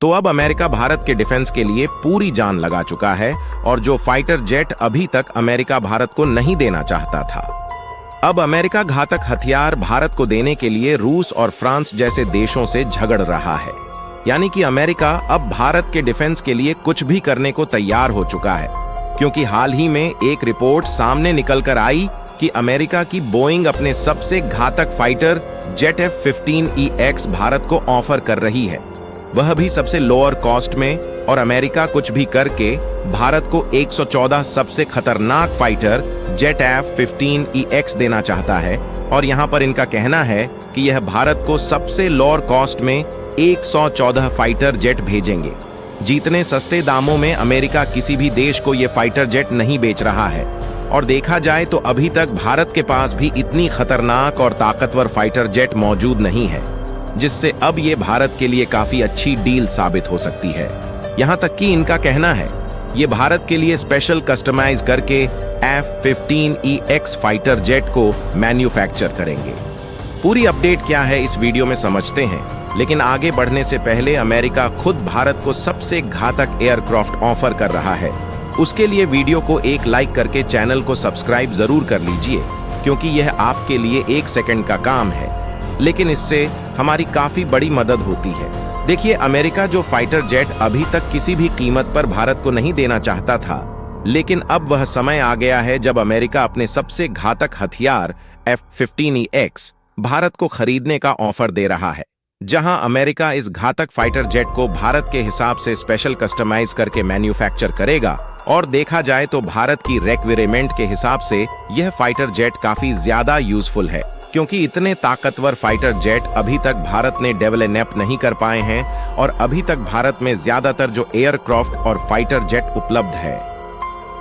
तो अब अमेरिका भारत के डिफेंस के लिए पूरी जान लगा चुका है और जो फाइटर जेट अभी तक अमेरिका भारत को नहीं देना चाहता था, अब अमेरिका घातक हथियार भारत को देने के लिए रूस और फ्रांस जैसे देशों से झगड़ रहा है। यानी कि अमेरिका अब भारत के डिफेंस के लिए कुछ भी करने को तैयार हो चुका है, क्योंकि हाल ही में एक रिपोर्ट सामने निकलकर आई कि अमेरिका की बोइंग अपने सबसे घातक फाइटर जेट F-15EX भारत को ऑफर कर रही है, वह भी सबसे लोअर कॉस्ट में। और अमेरिका कुछ भी करके भारत को 114 सबसे खतरनाक फाइटर जेट F-15EX देना चाहता है। और यहां पर इनका कहना है कि यह भारत को सबसे लोअर कॉस्ट में 114 फाइटर जेट भेजेंगे। जितने सस्ते दामों में अमेरिका किसी भी देश को यह फाइटर जेट नहीं बेच रहा है। और देखा जाए तो अभी तक भारत के पास भी इतनी खतरनाक और ताकतवर फाइटर जेट मौजूद नहीं है, जिससे अब ये भारत के लिए काफी अच्छी डील साबित हो सकती है। यहां तक कि इनका कहना है ये भारत के लिए स्पेशल कस्टमाइज करके F-15EX फाइटर जेट को मैन्युफैक्चर करेंगे। पूरी अपडेट क्या है इस वीडियो में समझते हैं, लेकिन आगे बढ़ने से पहले अमेरिका खुद भारत को सबसे घातक एयरक्राफ्ट ऑफर कर रहा है। उसके लिए वीडियो को एक लाइक करके चैनल को सब्सक्राइब जरूर कर लीजिए, क्योंकि यह आपके लिए 1 सेकंड का काम है, लेकिन इससे हमारी काफी बड़ी मदद होती है। देखिए, अमेरिका जो फाइटर जेट अभी तक किसी भी कीमत पर भारत को नहीं देना चाहता था, लेकिन अब वह समय आ गया है जब अमेरिका अपने सबसे घातक हथियार F-15EX भारत को खरीदने का ऑफर दे रहा है। जहां अमेरिका इस घातक फाइटर जेट को भारत के हिसाब से स्पेशल कस्टमाइज करके मैन्युफैक्चर करेगा। और देखा जाए तो भारत की रिक्वायरमेंट के हिसाब से यह फाइटर जेट काफी ज्यादा यूजफुल है, क्योंकि इतने ताकतवर फाइटर जेट अभी तक भारत ने डेवलप नहीं कर पाए हैं। और अभी तक भारत में ज्यादातर जो एयरक्राफ्ट और फाइटर जेट उपलब्ध है,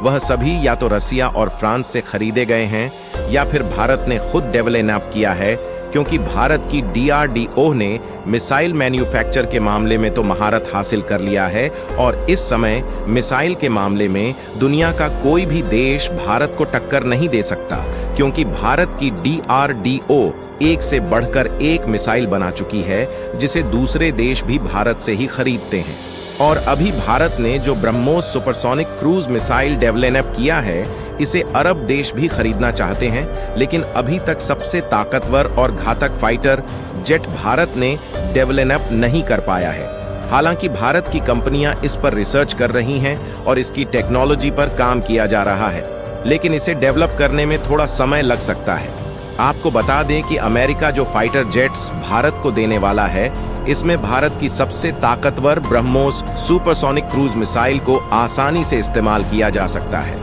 वह सभी या तो रसिया और फ्रांस से खरीदे गए हैं या फिर भारत ने खुद डेवलप किया है, क्योंकि भारत की DRDO ने मिसाइल मैन्युफैक्चर के मामले में तो महारत हासिल कर लिया है। और इस समय मिसाइल के मामले में दुनिया का कोई भी देश भारत को टक्कर नहीं दे सकता, क्योंकि भारत की DRDO एक से बढ़कर एक मिसाइल बना चुकी है, जिसे दूसरे देश भी भारत से ही खरीदते हैं। और अभी भारत ने जो BrahMos supersonic cruise missile develop किया है, इसे अरब देश भी खरीदना चाहते हैं, लेकिन अभी तक सबसे ताकतवर और घातक फाइटर जेट भारत ने डेवलप नहीं कर पाया है। हालांकि भारत की कंपनियां इस पर रिसर्च कर रही हैं और इसकी टेक्नोलॉजी पर काम किया जा रहा है, लेकिन इसे डेवलप करने में थोड़ा समय लग सकता है। आपको बता दें कि अमेरिका जो फाइटर जेट्स भारत को देने वाला है, इसमें भारत की सबसे ताकतवर ब्रह्मोस सुपरसोनिक क्रूज मिसाइल को आसानी से इस्तेमाल किया जा सकता है,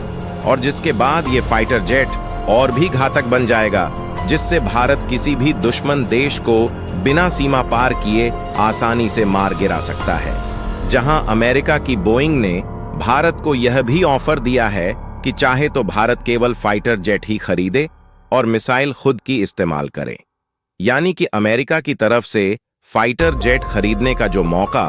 और जिसके बाद ये फाइटर जेट और भी घातक बन जाएगा, जिससे भारत किसी भी दुश्मन देश को बिना सीमा पार किए आसानी से मार गिरा सकता है। जहां अमेरिका की बोइंग ने भारत को यह भी ऑफर दिया है कि चाहे तो भारत केवल फाइटर जेट ही खरीदे और मिसाइल खुद की इस्तेमाल करे। यानी कि अमेरिका की तरफ से फाइटर जेट खरीदने का जो मौका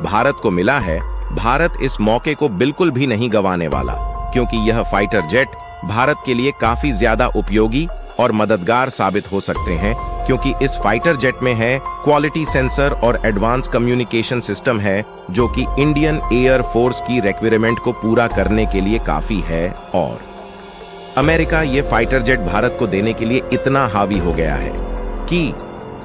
भारत को मिला है, भारत इस मौके को बिल्कुल भी नहीं गंवाने वाला, क्योंकि यह फाइटर जेट भारत के लिए काफी ज्यादा उपयोगी और मददगार साबित हो सकते हैं, क्योंकि इस फाइटर जेट में है क्वालिटी सेंसर और एडवांस कम्युनिकेशन सिस्टम है, जो कि इंडियन एयर फोर्स की रिक्वायरमेंट को पूरा करने के लिए काफी है। और अमेरिका ये फाइटर जेट भारत को देने के लिए इतना हावी हो गया है कि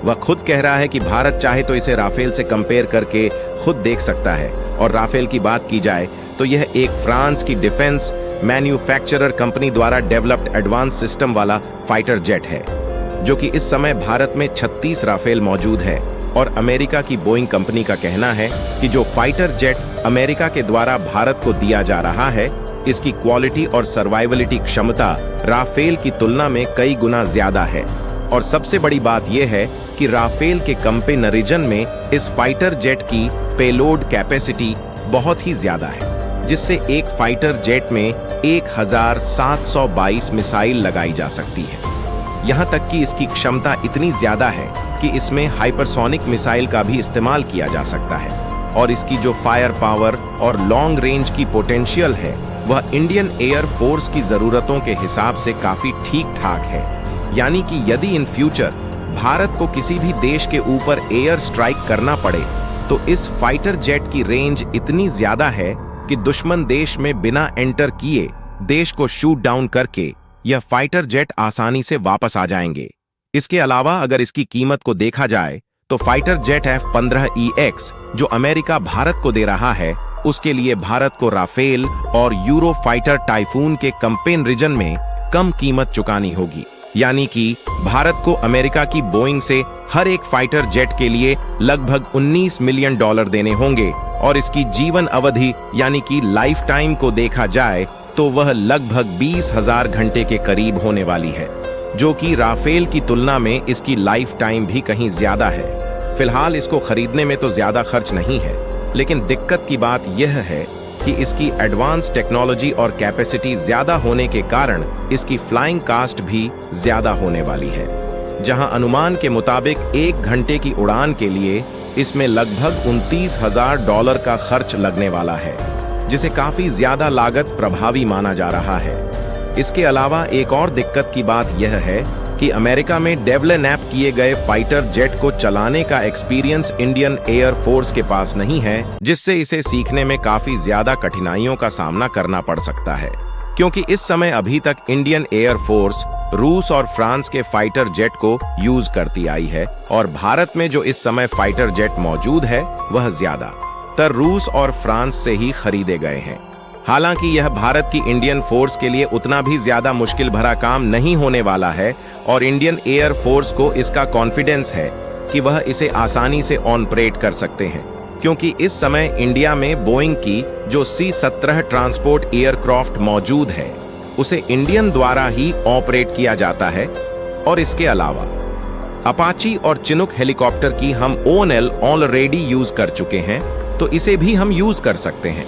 वह खुद कह रहा है कि भारत चाहे तो इसे राफेल से कंपेयर करके खुद देख सकता है। और राफेल की बात की जाए तो यह एक फ्रांस की डिफेंस मैन्युफैक्चरर कंपनी द्वारा डेवलप्ड एडवांस सिस्टम वाला फाइटर जेट है, जो कि इस समय भारत में 36 राफेल मौजूद है। और अमेरिका की बोइंग कंपनी का कहना है कि जो फाइटर जेट अमेरिका के द्वारा भारत को दिया जा रहा है, इसकी क्वालिटी और सर्वाइवलिटी क्षमता राफेल की तुलना में कई गुना ज्यादा है। और सबसे बड़ी बात यह है कि राफेल के कंपेनरिजन में इस फाइटर जेट की पेलोड कैपेसिटी बहुत ही ज्यादा है, जिससे एक फाइटर जेट में 1722 मिसाइल लगाई जा सकती है। यहां तक कि इसकी क्षमता इतनी ज्यादा है कि इसमें हाइपरसोनिक मिसाइल का भी इस्तेमाल किया जा सकता है। और इसकी जो फायर पावर और लॉन्ग रेंज की पोटेंशियल है, वह इंडियन एयर फोर्स की जरूरतों के हिसाब से काफी ठीक ठाक है। यानी कि यदि इन फ्यूचर भारत को किसी भी देश के ऊपर एयर स्ट्राइक करना पड़े, तो इस फाइटर जेट की रेंज इतनी ज्यादा है कि दुश्मन देश में बिना एंटर किए देश को शूट डाउन करके यह फाइटर जेट आसानी से वापस आ जाएंगे। इसके अलावा अगर इसकी कीमत को देखा जाए तो फाइटर जेट F-15EX जो अमेरिका भारत को दे रहा है, उसके लिए भारत को राफेल और यूरो फाइटर टाइफून के कंपैरिजन में कम कीमत चुकानी होगी। यानी कि भारत को अमेरिका की बोइंग से हर एक फाइटर जेट के लिए लगभग $19 मिलियन देने होंगे और इसकी जीवन अवधि यानी कि लाइफ टाइम को देखा जाए तो वह लगभग 20,000 घंटे के करीब होने वाली है, जो कि राफेल की तुलना में इसकी लाइफ टाइम भी कहीं ज्यादा है। फिलहाल इसको खरीदने में तो ज्यादा खर्च नहीं है, लेकिन दिक्कत की बात यह है कि इसकी एडवांस टेक्नोलॉजी और कैपेसिटी ज्यादा होने के कारण इसकी फ्लाइंग कास्ट भी ज्यादा होने वाली है। जहां अनुमान के मुताबिक 1 घंटे की उड़ान के लिए इसमें लगभग $29,000 का खर्च लगने वाला है, जिसे काफी ज्यादा लागत प्रभावी माना जा रहा है। इसके अलावा एक और दिक्कत की बात यह है कि अमेरिका में डेवलप किए गए फाइटर जेट को चलाने का एक्सपीरियंस इंडियन एयर फोर्स के पास नहीं है, जिससे इसे सीखने में काफी ज्यादा कठिनाइयों का सामना करना पड़ सकता है, क्योंकि इस समय अभी तक इंडियन एयर फोर्स रूस और फ्रांस के फाइटर जेट को यूज करती आई है और भारत में जो इस समय फाइटर जेट मौजूद है वह ज्यादातर रूस और फ्रांस से ही खरीदे गए हैं। हालांकि यह भारत की इंडियन फोर्स के लिए उतना भी ज्यादा मुश्किल भरा काम नहीं होने वाला है और इंडियन एयर फोर्स को इसका कॉन्फिडेंस है कि वह इसे आसानी से ऑपरेट कर सकते हैं, क्योंकि इस समय इंडिया में बोइंग की जो C-17 ट्रांसपोर्ट एयरक्राफ्ट मौजूद है उसे इंडियन द्वारा ही ऑपरेट किया जाता है। और इसके अलावा अपाची और चिनूक हेलीकॉप्टर की हम ONL ऑलरेडी यूज कर चुके हैं, तो इसे भी हम यूज कर सकते हैं।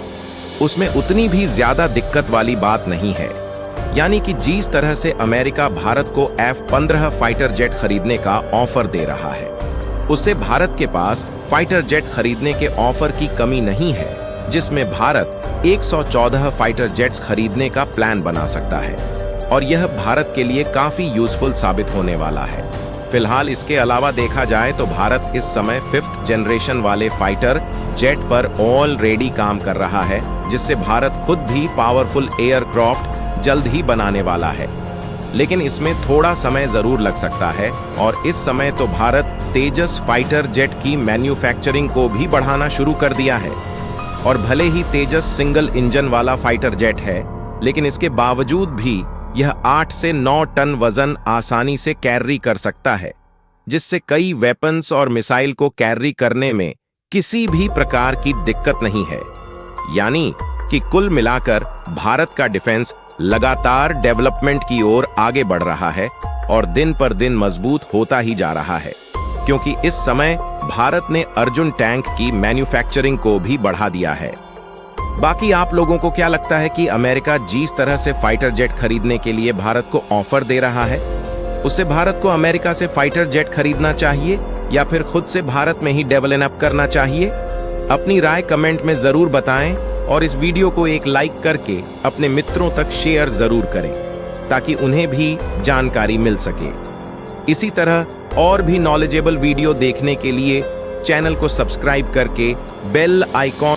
उसमें उतनी भी ज्यादा दिक्कत वाली बात नहीं है। यानी कि जिस तरह से अमेरिका भारत को F-15 फाइटर जेट खरीदने का ऑफर दे रहा है, उससे भारत के पास फाइटर जेट खरीदने के ऑफर की कमी नहीं है, जिसमें भारत 114 फाइटर जेट्स खरीदने का प्लान बना सकता है और यह भारत के लिए काफी यूजफुल साबित होने वाला है। फिलहाल इसके अलावा देखा जाए तो भारत इस समय 5th जनरेशन वाले फाइटर जेट पर ऑलरेडी काम कर रहा है, जिससे भारत खुद भी पावरफुल एयरक्राफ्ट जल्द ही बनाने वाला है। लेकिन इसमें थोड़ा समय जरूर लग सकता है और इस समय तो भारत तेजस फाइटर जेट की मैन्युफैक्चरिंग को भी बढ़ाना शुरू कर दिया है। और भले ही तेजस सिंगल इंजन वाला फाइटर जेट है, लेकिन इसके बावजूद भी यह 8 से 9 टन वजन आसानी से कैरी कर सकता है, जिससे कई वेपन्स और मिसाइल को कैरी करने में किसी भी प्रकार की दिक्कत नहीं है। यानी कि कुल मिलाकर भारत का डिफेंस लगातार डेवलपमेंट की ओर आगे बढ़ रहा है और दिन पर दिन मजबूत होता ही जा रहा है, क्योंकि इस समय भारत ने अर्जुन टैंक की मैन्युफैक्चरिंग को भी बढ़ा दिया है। बाकी आप लोगों को क्या लगता है कि अमेरिका जिस तरह से फाइटर जेट खरीदने के लिए भारत को ऑफर दे रहा है, उससे भारत को अमेरिका से फाइटर जेट खरीदना चाहिए या फिर खुद से भारत में ही डेवलप करना चाहिए? अपनी राय कमेंट में जरूर बताएं और इस वीडियो को एक लाइक करके अपने मित्रों तक शेयर जरूर करें, ताकि उन्हें भी जानकारी मिल सके। इसी तरह और भी नॉलेजेबल वीडियो देखने के लिए चैनल को सब्सक्राइब करके बेल आइकॉन